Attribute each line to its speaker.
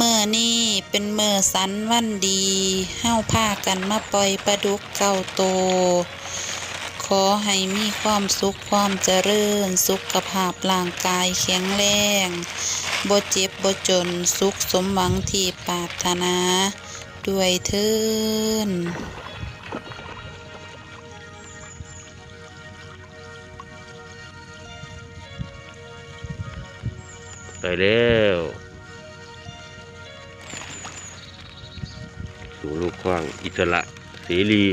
Speaker 1: มื้อนี้เป็นมื้อสันวันดีเฮาพากันมาปล่อยปลาดุก9 ตัวขอให้มีความสุขความเจริญสุขภาพร่างกายแข็งแรงบ่เจ็บบ่จนสุขสมหวังที่ปรารถนาด้วยเถิด
Speaker 2: ไปแล้วสู่โลกกว้างอิสระเสรี